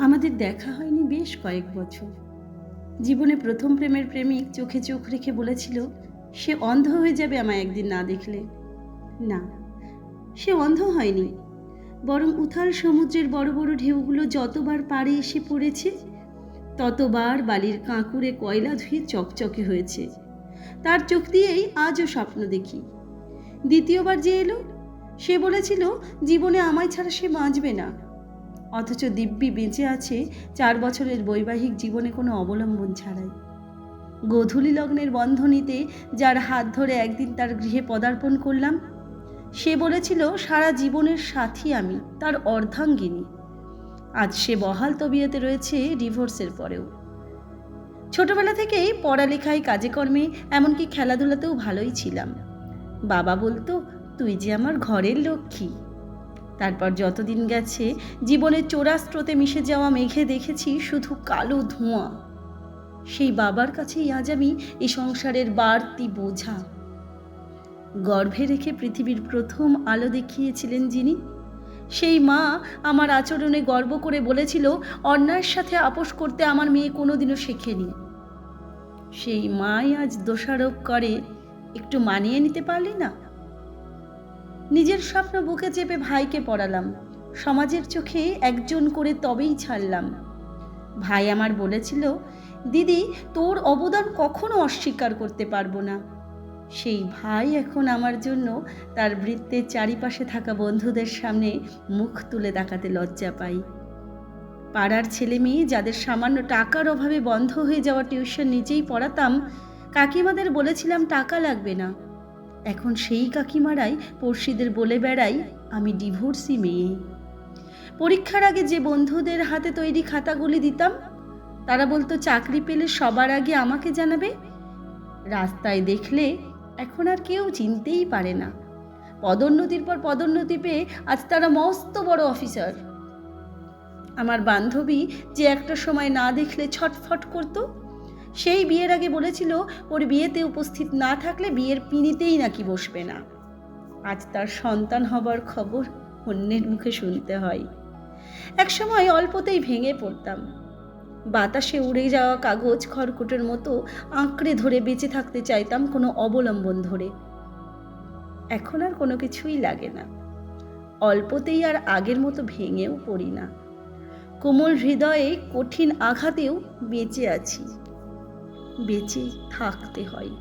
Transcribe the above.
আমাদের দেখা হয়নি বেশ কয়েক বছর। জীবনে প্রথম প্রেমের প্রেমিক চোখে চোখ রেখে বলেছিল সে অন্ধ হয়ে যাবে আমায় একদিন না দেখলে। না, সে অন্ধ হয়নি, বরং উথাল সমুদ্রের বড় বড় ঢেউগুলো যতবার পাড়ে এসে পড়েছে ততবার বালির কাঁকুড়ে কয়লা ধুয়ে চকচকে হয়েছে। তার চোখ দিয়েই আজও স্বপ্ন দেখি। দ্বিতীয়বার যে এলো, সে বলেছিল জীবনে আমায় ছাড়া সে বাঁচবে না, অথচ দিব্যি বেঁচে আছে 4 বছরের বৈবাহিক জীবনে কোনো অবলম্বন ছাড়াই। গোধূলি লগ্নের বন্ধনীতে যার হাত ধরে একদিন তার গৃহে পদার্পণ করলাম, সে বলেছিল সারা জীবনের সাথী আমি, তার অর্ধাঙ্গিনী। আজ সে বহাল তবিয়তে রয়েছে ডিভোর্সের পরেও। ছোটবেলা থেকেই পড়ালেখায়, কাজে কর্মে, এমনকি খেলাধুলাতেও ভালোই ছিলাম। বাবা বলতো তুই যে আমার ঘরের লক্ষ্মী। তারপর যতদিন গেছে জীবনের চোরা স্রোতে মিশে যাওয়া মেঘে দেখেছি শুধু কালো ধোঁয়া। সেই বাবার কাছেই আজ আমি এই সংসারের বাড়তি বোঝা। গর্ভে রেখে পৃথিবীর প্রথম আলো দেখিয়েছিলেন যিনি, সেই মা আমার আচরণে গর্ব করে বলেছিল অন্যায়ের সাথে আপোষ করতে আমার মেয়ে কোনোদিনও শেখেনি। সেই মাই আজ দোষারোপ করে একটু মানিয়ে নিতে পারলি না। নিজের স্বপ্ন বুকে চেপে ভাইকে পড়ালাম, সমাজের চোখে একজন করে তবেই ছাড়লাম। ভাই আমার বলেছিল দিদি তোর অবদান কখনো অস্বীকার করতে পারবো না। সেই ভাই এখন আমার জন্য তার বৃত্তের চারিপাশে থাকা বন্ধুদের সামনে মুখ তুলে তাকাতে লজ্জা পাই। পাড়ার ছেলে মেয়ে যাদের সামান্য টাকার অভাবে বন্ধ হয়ে যাওয়া টিউশন নিজেই পড়াতাম, কাকিমাদের বলেছিলাম টাকা লাগবে না। এখন সেই কাকিমারাই পড়শিদের বলে বেড়াই আমি ডিভোর্সি মেয়ে। পরীক্ষার আগে যে বন্ধুদের হাতে তৈরি খাতাগুলি দিতাম, তারা বলতো চাকরি পেলে সবার আগে আমাকে জানাবে। রাস্তায় দেখলে এখন আর কেউ চিনতেই পারে না। পদোন্নতির পর পদোন্নতি পেয়ে আজ তারা মস্ত বড় অফিসার। আমার বান্ধবী যে একটা সময় না দেখলে ছটফট করত, সেই বিয়ের আগে বলেছিল ওর বিয়েতে উপস্থিত না থাকলে বিয়ের পিঁড়িতেই নাকি বসবে না। আজ তার সন্তান হবার খবর অন্যের মুখে শুনতে হয়। একসময় অল্পতেই ভেঙে পড়তাম। বাতাসে উড়ে যাওয়া কাগজ খড়কুটোর মতো আঁকড়ে ধরে বেঁচে থাকতে চাইতাম কোনো অবলম্বন ধরে। এখন আর কোনো কিছুই লাগে না। অল্পতেই আর আগের মতো ভেঙেও পড়ি না। কোমল হৃদয়ে কঠিন আঘাতেও বেঁচে আছি, বেঁচে থাকতে হয়।